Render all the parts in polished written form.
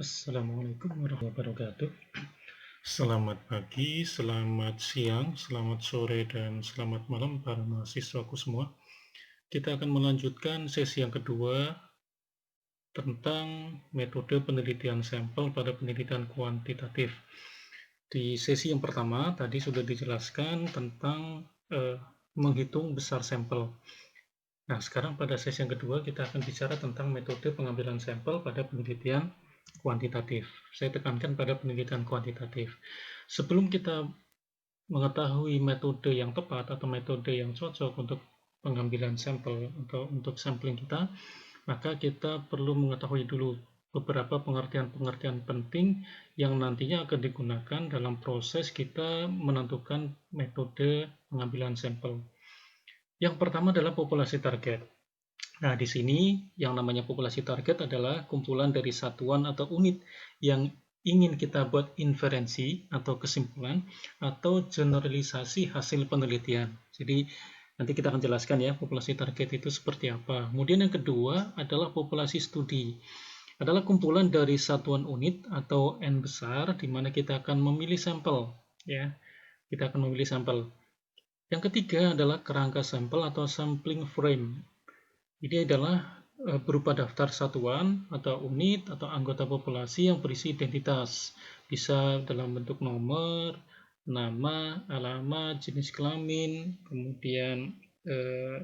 Assalamualaikum warahmatullahi wabarakatuh. Selamat pagi, selamat siang, selamat sore, dan selamat malam para mahasiswaku semua. Kita akan melanjutkan sesi yang kedua tentang metode penelitian sampel pada penelitian kuantitatif. Di sesi yang pertama tadi sudah dijelaskan tentang menghitung besar sampel. Nah, sekarang pada sesi yang kedua kita akan bicara tentang metode pengambilan sampel pada penelitian kuantitatif. Saya tekankan pada penelitian kuantitatif. Sebelum kita mengetahui metode yang tepat atau metode yang cocok untuk pengambilan sampel atau untuk sampling kita, maka kita perlu mengetahui dulu beberapa pengertian-pengertian penting yang nantinya akan digunakan dalam proses kita menentukan metode pengambilan sampel. Yang pertama adalah populasi target. Nah, di sini yang namanya populasi target adalah kumpulan dari satuan atau unit yang ingin kita buat inferensi atau kesimpulan atau generalisasi hasil penelitian. Jadi, nanti kita akan jelaskan ya populasi target itu seperti apa. Kemudian yang kedua adalah populasi studi. Adalah kumpulan dari satuan unit atau N besar di mana kita akan memilih sampel ya. Kita akan memilih sampel. Yang ketiga adalah kerangka sampel atau sampling frame. Ini adalah berupa daftar satuan atau unit atau anggota populasi yang berisi identitas. Bisa dalam bentuk nomor, nama, alamat, jenis kelamin, kemudian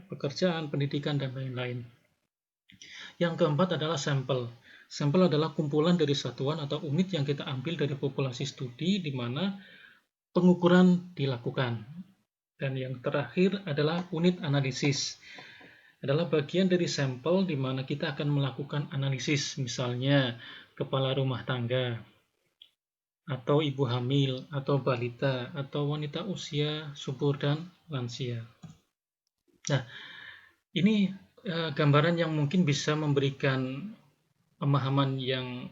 pekerjaan, pendidikan, dan lain-lain. Yang keempat adalah sampel. Sampel adalah kumpulan dari satuan atau unit yang kita ambil dari populasi studi di mana pengukuran dilakukan. Dan yang terakhir adalah unit analisis. Adalah bagian dari sampel di mana kita akan melakukan analisis, misalnya kepala rumah tangga, atau ibu hamil, atau balita, atau wanita usia subur dan lansia. Nah, ini gambaran yang mungkin bisa memberikan pemahaman yang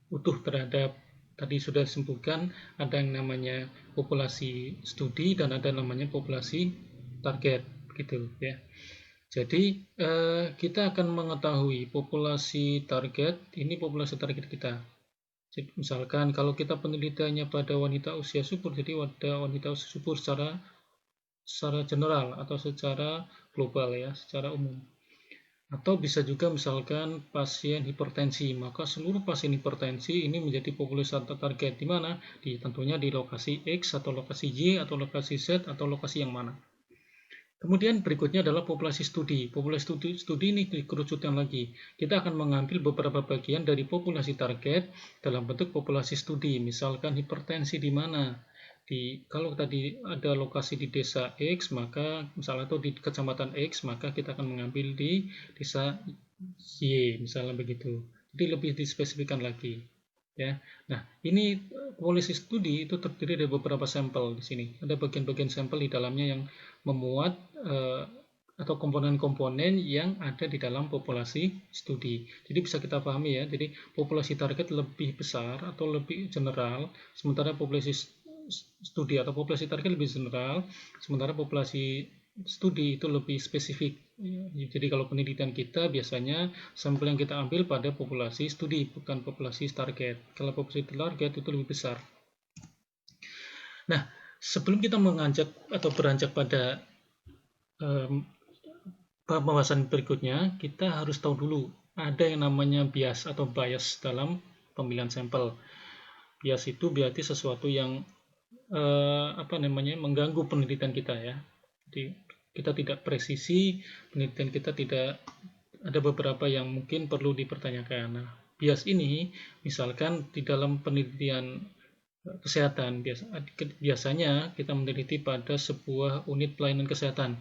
utuh terhadap tadi sudah disebutkan ada yang namanya populasi studi dan ada namanya populasi target gitu ya. Jadi kita akan mengetahui populasi target, ini populasi target kita. Jadi, misalkan kalau kita penelitiannya pada wanita usia subur, jadi pada wanita usia subur secara general atau secara global ya, secara umum. Atau bisa juga misalkan pasien hipertensi, maka seluruh pasien hipertensi ini menjadi populasi target di mana? Tentunya di lokasi X atau lokasi Y atau lokasi Z atau lokasi yang mana. Kemudian berikutnya adalah populasi studi. Populasi studi ini dikerucutkan lagi. Kita akan mengambil beberapa bagian dari populasi target dalam bentuk populasi studi. Misalkan hipertensi di mana? Kalau tadi ada lokasi di desa X, maka misalnya atau di kecamatan X, maka kita akan mengambil di desa Y, misalnya begitu. Jadi lebih dispesifikan lagi. Ya, nah ini populasi studi itu terdiri dari beberapa sampel di sini. Ada bagian-bagian sampel di dalamnya yang memuat atau komponen-komponen yang ada di dalam populasi studi. Jadi bisa kita pahami ya. Jadi populasi target lebih besar atau lebih general, sementara populasi studi atau populasi target lebih general, sementara populasi studi itu lebih spesifik. Jadi kalau penelitian kita biasanya sampel yang kita ambil pada populasi studi, bukan populasi target. Kalau populasi target itu lebih besar. Nah, sebelum kita beranjak pada pembahasan berikutnya, kita harus tahu dulu ada yang namanya bias atau bias dalam pemilihan sampel. Bias itu berarti sesuatu yang mengganggu penelitian kita ya. Jadi kita tidak presisi, penelitian kita tidak ada beberapa yang mungkin perlu dipertanyakan. Nah, bias ini misalkan di dalam penelitian kesehatan biasanya kita meneliti pada sebuah unit pelayanan kesehatan,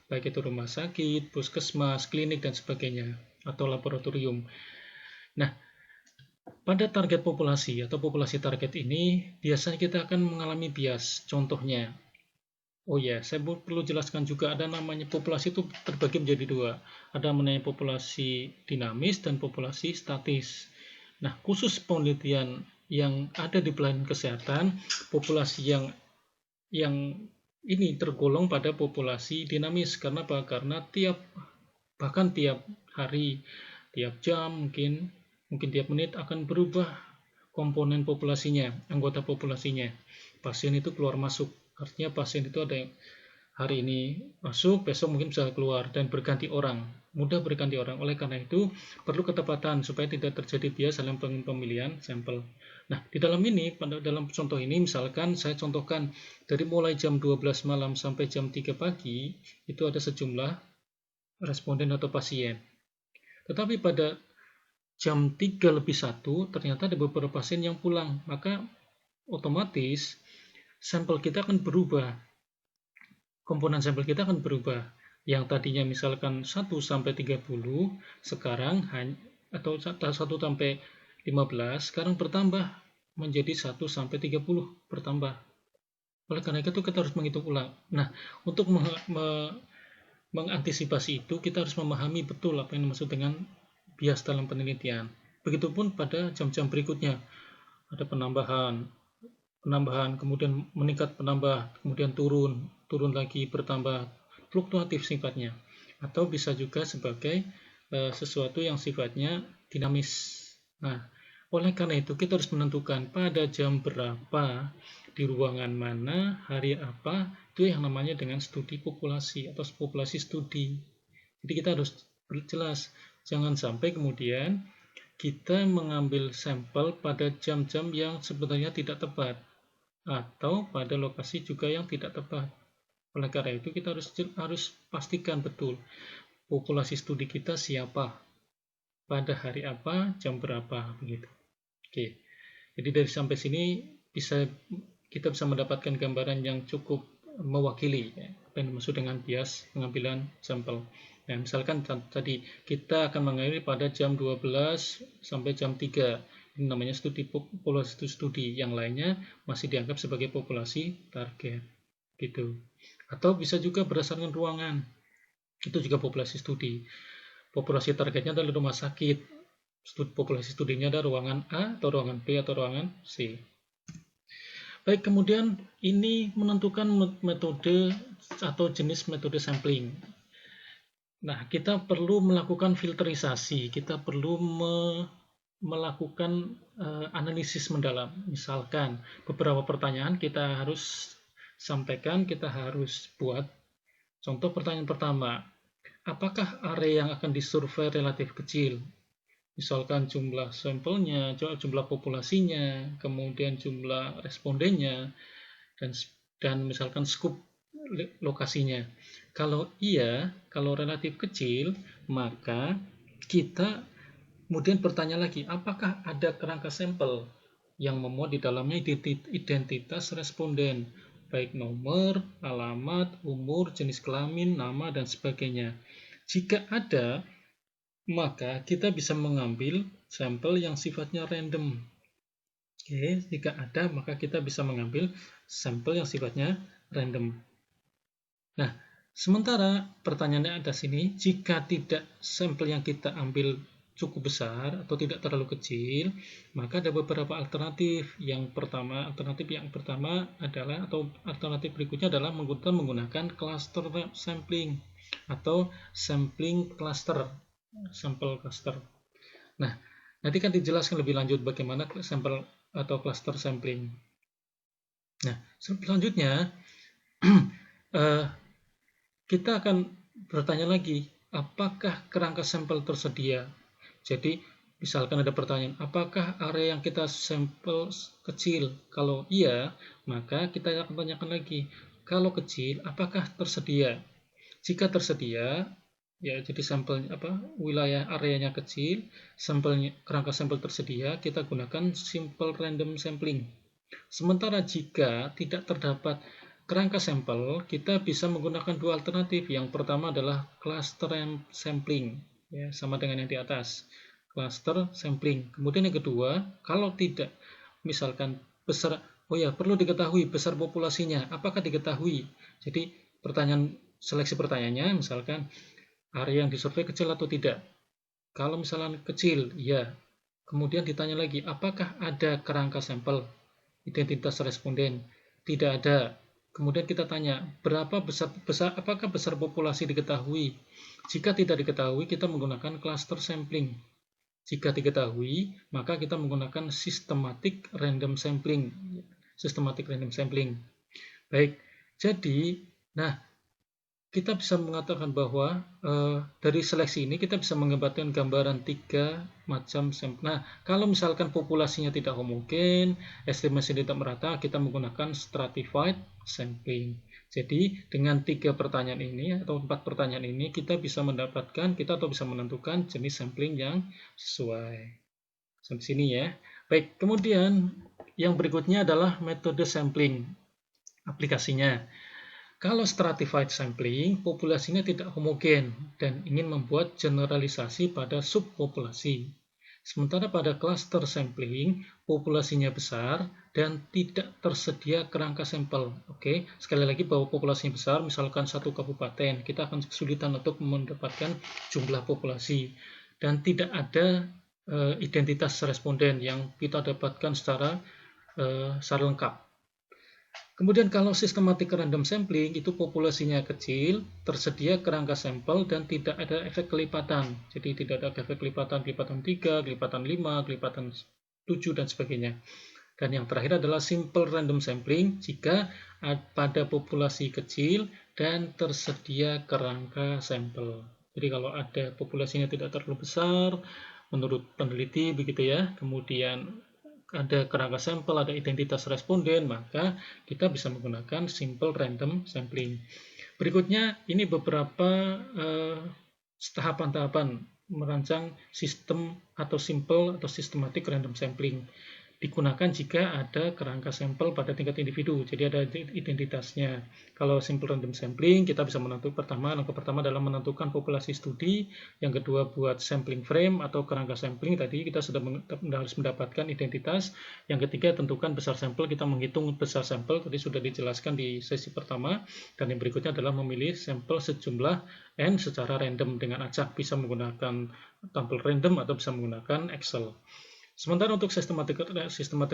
baik itu rumah sakit, puskesmas, klinik dan sebagainya atau laboratorium. Nah, pada target populasi atau populasi target ini biasanya kita akan mengalami bias. Contohnya, saya perlu jelaskan juga ada namanya populasi itu terbagi menjadi dua. Ada namanya populasi dinamis dan populasi statis. Nah, khusus penelitian yang ada di pelayanan kesehatan, populasi yang ini tergolong pada populasi dinamis. Karena apa? Karena bahkan tiap hari, tiap jam, mungkin tiap menit akan berubah komponen populasinya, anggota populasinya. Pasien itu keluar masuk, artinya pasien itu ada yang hari ini masuk, besok mungkin bisa keluar, dan berganti orang, mudah berganti orang. Oleh karena itu perlu ketepatan supaya tidak terjadi bias dalam pemilihan sampel. Nah, di dalam ini, pada dalam contoh ini, misalkan saya contohkan dari mulai jam 12 malam sampai jam 3 pagi itu ada sejumlah responden atau pasien. Tetapi pada jam 3 lebih 1 ternyata ada beberapa pasien yang pulang, maka otomatis sampel kita akan berubah. Komponen sampel kita akan berubah. Yang tadinya misalkan 1 sampai 30, sekarang atau 1 sampai 15, sekarang bertambah menjadi 1 sampai 30 bertambah. Oleh karena itu kita harus menghitung ulang. Nah, untuk mengantisipasi itu kita harus memahami betul apa yang dimaksud dengan bias dalam penelitian. Begitupun pada jam-jam berikutnya. Ada penambahan, kemudian meningkat penambah, kemudian turun lagi, bertambah, fluktuatif sifatnya. Atau bisa juga sebagai sesuatu yang sifatnya dinamis. Nah, oleh karena itu kita harus menentukan pada jam berapa, di ruangan mana, hari apa, itu yang namanya dengan studi populasi atau populasi studi. Jadi kita harus jelas, jangan sampai kemudian kita mengambil sampel pada jam-jam yang sebenarnya tidak tepat atau pada lokasi juga yang tidak tepat. Oleh karena itu kita harus pastikan betul populasi studi kita siapa, pada hari apa, jam berapa, begitu. Oke. Jadi dari sampai sini kita bisa mendapatkan gambaran yang cukup mewakili ya, apa yang dimaksud dengan bias pengambilan sampel. Nah, misalkan tadi kita akan mengambil pada jam 12 sampai jam 3. Ini namanya populasi studi. Yang lainnya masih dianggap sebagai populasi target. Gitu. Atau bisa juga berdasarkan ruangan. Itu juga populasi studi. Populasi targetnya adalah rumah sakit. Populasi studinya ada ruangan A atau ruangan B atau ruangan C. Baik, kemudian ini menentukan metode atau jenis metode sampling. Nah, kita perlu melakukan filterisasi, kita perlu melakukan analisis mendalam. Misalkan beberapa pertanyaan kita harus sampaikan, kita harus buat. Contoh pertanyaan pertama, apakah area yang akan disurvei relatif kecil? Misalkan jumlah sampelnya, jumlah populasinya, kemudian jumlah respondennya, dan misalkan scope lokasinya. Kalau iya, kalau relatif kecil, maka kita kemudian bertanya lagi, apakah ada kerangka sampel yang memuat di dalamnya identitas responden, baik nomor, alamat, umur, jenis kelamin, nama, dan sebagainya. Jika ada, maka kita bisa mengambil sampel yang sifatnya random. Oke, jika ada, maka kita bisa mengambil sampel yang sifatnya random. Nah, sementara pertanyaannya ada sini, jika tidak sampel yang kita ambil cukup besar atau tidak terlalu kecil, maka ada beberapa alternatif. Alternatif yang pertama adalah, atau alternatif berikutnya adalah menggunakan cluster sampling atau sampling cluster. Sampel cluster. Nah, nanti kan dijelaskan lebih lanjut bagaimana sampel atau cluster sampling. Nah, selanjutnya kita akan bertanya lagi, apakah kerangka sampel tersedia? Jadi, misalkan ada pertanyaan, apakah area yang kita sampel kecil? Kalau iya, maka kita akan tanyakan lagi, kalau kecil, apakah tersedia? Jika tersedia, ya jadi sampel wilayah areanya kecil, kerangka sampel tersedia, kita gunakan simple random sampling. Sementara jika tidak terdapat kerangka sampel, kita bisa menggunakan dua alternatif. Yang pertama adalah cluster sampling, ya, sama dengan yang di atas, cluster sampling. Kemudian yang kedua, kalau tidak, misalkan perlu diketahui besar populasinya, apakah diketahui? Jadi seleksi pertanyaannya, misalkan area yang disurvei kecil atau tidak. Kalau misalnya kecil, ya. Kemudian ditanya lagi, apakah ada kerangka sampel identitas responden? Tidak ada. Kemudian kita tanya, apakah besar populasi diketahui? Jika tidak diketahui, kita menggunakan cluster sampling. Jika diketahui, maka kita menggunakan systematic random sampling. Systematic random sampling. Baik, jadi, nah, kita bisa mengatakan bahwa dari seleksi ini kita bisa mendapatkan gambaran 3 macam sampel. Nah, kalau misalkan populasinya tidak homogen, estimasi tidak merata, kita menggunakan stratified sampling. Jadi, dengan 3 pertanyaan ini atau 4 pertanyaan ini, kita bisa menentukan jenis sampling yang sesuai. Sampai sini ya. Baik, kemudian yang berikutnya adalah metode sampling. Aplikasinya. Kalau stratified sampling, populasinya tidak homogen dan ingin membuat generalisasi pada subpopulasi. Sementara pada cluster sampling, populasinya besar dan tidak tersedia kerangka sampel. Oke, sekali lagi bahwa populasinya besar, misalkan satu kabupaten, kita akan kesulitan untuk mendapatkan jumlah populasi dan tidak ada identitas responden yang kita dapatkan secara lengkap. Kemudian kalau systematic random sampling itu populasinya kecil, tersedia kerangka sampel dan tidak ada efek kelipatan. Jadi tidak ada efek kelipatan 3, kelipatan 5, kelipatan 7 dan sebagainya. Dan yang terakhir adalah simple random sampling jika pada populasi kecil dan tersedia kerangka sampel. Jadi kalau ada populasinya tidak terlalu besar, menurut peneliti begitu ya, kemudian ada kerangka sampel, ada identitas responden, maka kita bisa menggunakan simple random sampling. Berikutnya, ini beberapa tahapan-tahapan merancang sistem atau simple atau systematic random sampling. Digunakan jika ada kerangka sampel pada tingkat individu, jadi ada identitasnya. Kalau simple random sampling, kita bisa langkah pertama adalah menentukan populasi studi, yang kedua buat sampling frame atau kerangka sampling, tadi kita sudah harus mendapatkan identitas, yang ketiga tentukan besar sampel, kita menghitung besar sampel, tadi sudah dijelaskan di sesi pertama, dan yang berikutnya adalah memilih sampel sejumlah N secara random dengan acak, bisa menggunakan tampil random atau bisa menggunakan Excel. Sementara untuk systematic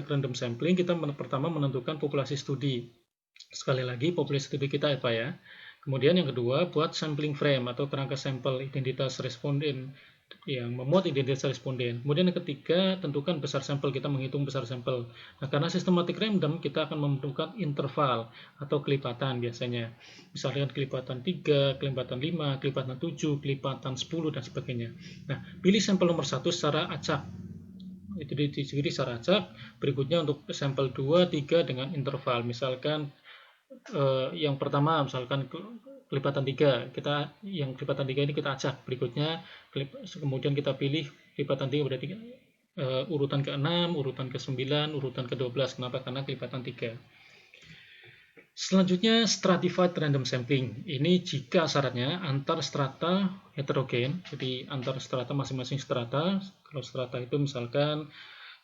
random sampling, kita pertama menentukan populasi studi. Sekali lagi, populasi studi kita apa ya? Kemudian yang kedua, buat sampling frame atau kerangka sampel identitas responden yang memuat identitas responden. Kemudian yang ketiga, tentukan besar sampel, kita menghitung besar sampel. Nah, karena systematic random, kita akan menentukan interval atau kelipatan biasanya. Misalnya kelipatan 3, kelipatan 5, kelipatan 7, kelipatan 10, dan sebagainya. Nah, pilih sampel nomor 1 secara acak. Itu diciri secara acak. Berikutnya untuk sampel 2, 3 dengan interval. Misalkan yang pertama misalkan kelipatan 3, yang kelipatan 3 ini kita acak. Berikutnya kemudian kita pilih kelipatan 3 berarti urutan ke-6, urutan ke-9, urutan ke-12. Kenapa? Karena kelipatan 3. Selanjutnya stratified random sampling. Ini jika syaratnya antar strata heterogen, jadi antar strata masing-masing strata. Kalau strata itu misalkan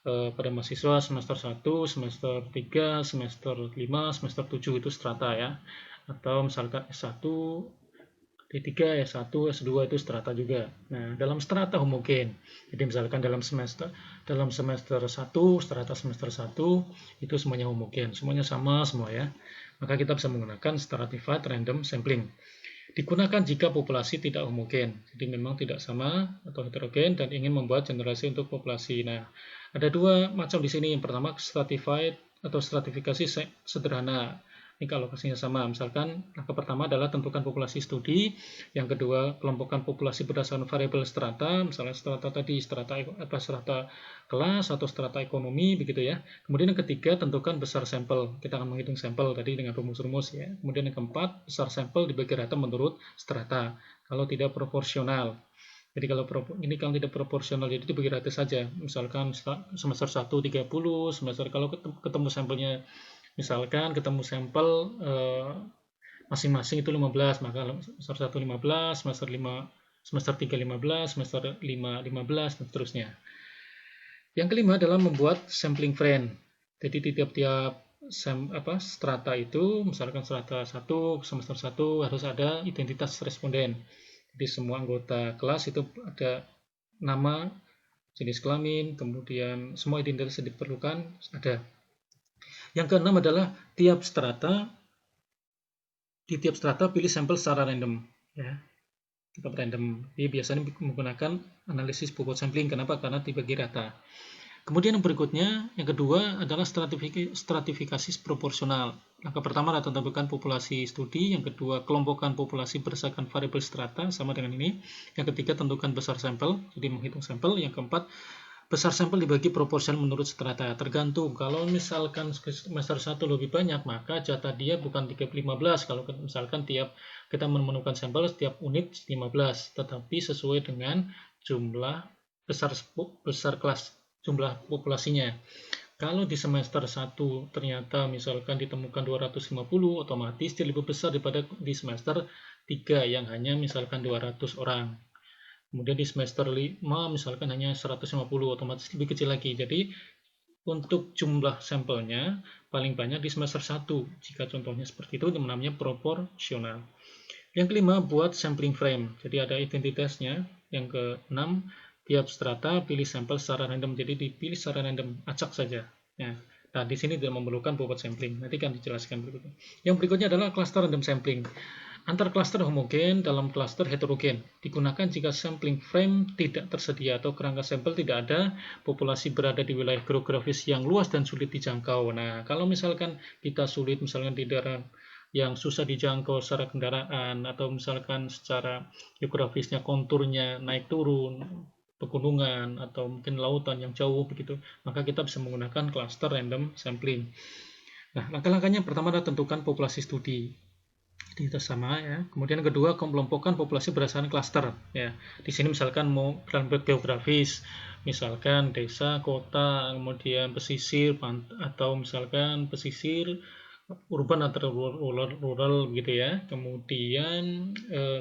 pada mahasiswa semester 1, semester 3, semester 5, semester 7 itu strata ya. Atau misalkan S1, D3, S1, S2 itu strata juga. Nah, dalam strata homogen. Jadi misalkan dalam semester 1, strata semester 1 itu semuanya homogen, semuanya sama semua ya. Maka kita bisa menggunakan stratified random sampling. Digunakan jika populasi tidak homogen, jadi memang tidak sama atau heterogen dan ingin membuat generalisasi untuk populasi. Nah, ada dua macam di sini. Yang pertama stratified atau stratifikasi sederhana. Ini alokasinya sama. Misalkan langkah pertama adalah tentukan populasi studi, yang kedua kelompokkan populasi berdasarkan variabel strata, misalnya strata tadi strata kelas atau strata ekonomi begitu ya. Kemudian yang ketiga tentukan besar sampel. Kita akan menghitung sampel tadi dengan rumus-rumus ya. Kemudian yang keempat besar sampel dibagi rata menurut strata. Kalau tidak proporsional. Jadi kalau tidak proporsional, jadi dibagi rata saja. Misalkan semester 1 30, semester kalau ketemu sampelnya, misalkan ketemu sampel masing-masing itu 15, maka semester 1 15, semester 3 15, semester 5 15 dan seterusnya. Yang kelima adalah membuat sampling frame. Jadi di tiap-tiap strata itu, misalkan strata 1 semester 1 harus ada identitas responden. Jadi semua anggota kelas itu ada nama, jenis kelamin, kemudian semua identitas yang diperlukan ada. Yang keenam adalah di tiap strata pilih sampel secara random ya. tetap random. Jadi biasanya menggunakan analisis bobot sampling. Kenapa? Karena dibagi rata. Kemudian yang berikutnya, yang kedua adalah stratifikasi proporsional. Langkah pertama adalah tentukan populasi studi, yang kedua kelompokkan populasi berdasarkan variabel strata, sama dengan ini. Yang ketiga tentukan besar sampel, jadi menghitung sampel. Yang keempat, besar sampel dibagi proporsional menurut strata. Tergantung, kalau misalkan semester 1 lebih banyak, maka jatah dia bukan 15. Kalau misalkan tiap kita menemukan sampel setiap unit 15, tetapi sesuai dengan jumlah besar kelas jumlah populasinya. Kalau di semester 1 ternyata misalkan ditemukan 250, otomatis dia lebih besar daripada di semester 3 yang hanya misalkan 200 orang. Kemudian di semester 5 misalkan hanya 150, otomatis lebih kecil lagi. Jadi untuk jumlah sampelnya paling banyak di semester 1. Jika contohnya seperti itu, namanya proporsional. Yang kelima, buat sampling frame. Jadi ada identitasnya. Yang keenam, tiap strata pilih sampel secara random. Jadi dipilih secara random, acak saja. Nah, di sini tidak memerlukan bobot sampling. Nanti akan dijelaskan berikutnya. Yang berikutnya adalah cluster random sampling. Antar cluster homogen dalam cluster heterogen digunakan jika sampling frame tidak tersedia atau kerangka sampel tidak ada, populasi berada di wilayah geografis yang luas dan sulit dijangkau. Nah, kalau misalkan kita sulit misalkan di daerah yang susah dijangkau secara kendaraan atau misalkan secara geografisnya konturnya naik turun, pegunungan atau mungkin lautan yang jauh begitu, maka kita bisa menggunakan cluster random sampling. Nah, langkah-langkahnya pertama adalah tentukan populasi studi. Itu sama ya. Kemudian kedua, kelompokkan populasi berdasarkan klaster ya. Di sini misalkan mau dalam geografis, misalkan desa, kota, kemudian pesisir atau misalkan pesisir urban atau rural gitu ya. Kemudian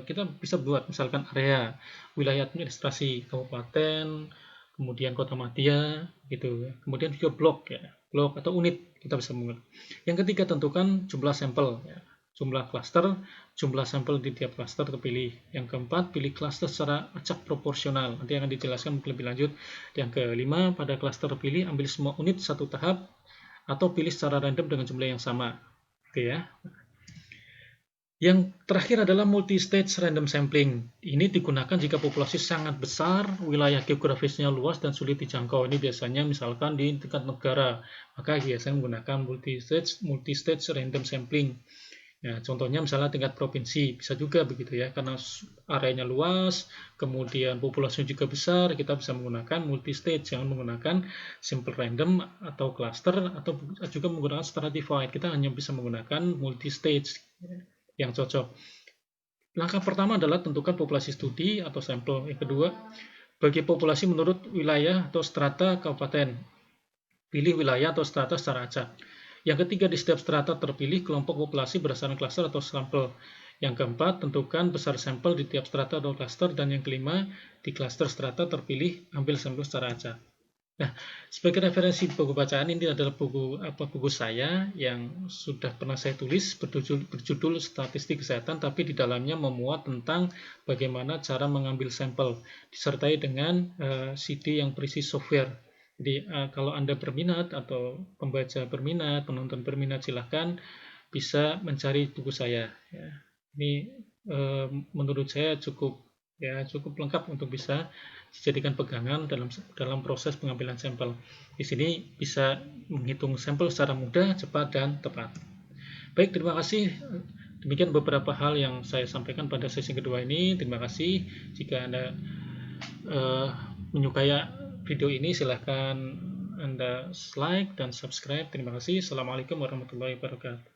kita bisa buat misalkan area wilayah administrasi kabupaten, kemudian kota madya gitu ya. Kemudian juga blok ya, blok atau unit kita bisa menggunakan. Yang ketiga, tentukan jumlah sampel ya. Jumlah klaster, jumlah sampel di tiap klaster terpilih. Yang keempat, pilih klaster secara acak proporsional. Nanti akan dijelaskan lebih lanjut. Yang kelima, pada klaster terpilih, ambil semua unit satu tahap atau pilih secara random dengan jumlah yang sama. Oke ya. Yang terakhir adalah multi-stage random sampling. Ini digunakan jika populasi sangat besar, wilayah geografisnya luas dan sulit dijangkau. Ini biasanya misalkan di tingkat negara, maka biasanya menggunakan multi-stage random sampling. Ya, contohnya misalnya tingkat provinsi, bisa juga begitu ya, karena areanya luas, kemudian populasinya juga besar, kita bisa menggunakan multi-stage, jangan menggunakan simple random atau cluster, atau juga menggunakan stratified. Kita hanya bisa menggunakan multi-stage yang cocok. Langkah pertama adalah tentukan populasi studi atau sampel. Yang kedua, bagi populasi menurut wilayah atau strata kabupaten. Pilih wilayah atau strata secara acak. Yang ketiga, di setiap strata terpilih kelompok populasi berdasarkan klaster atau sampel. Yang keempat, tentukan besar sampel di tiap strata atau klaster. Dan yang kelima, di klaster strata terpilih ambil sampel secara acak. Nah, sebagai referensi buku bacaan, ini adalah buku saya yang sudah pernah saya tulis berjudul Statistik Kesehatan, tapi di dalamnya memuat tentang bagaimana cara mengambil sampel disertai dengan CD yang berisi software. Jadi kalau Anda berminat atau pembaca berminat, penonton berminat, silahkan bisa mencari buku saya. Ya. Ini menurut saya cukup lengkap untuk bisa dijadikan pegangan dalam proses pengambilan sampel. Di sini bisa menghitung sampel secara mudah, cepat, dan tepat. Baik, terima kasih. Demikian beberapa hal yang saya sampaikan pada sesi kedua ini. Terima kasih. Jika Anda menyukai video ini, silahkan Anda like dan subscribe. Terima kasih. Assalamualaikum warahmatullahi wabarakatuh.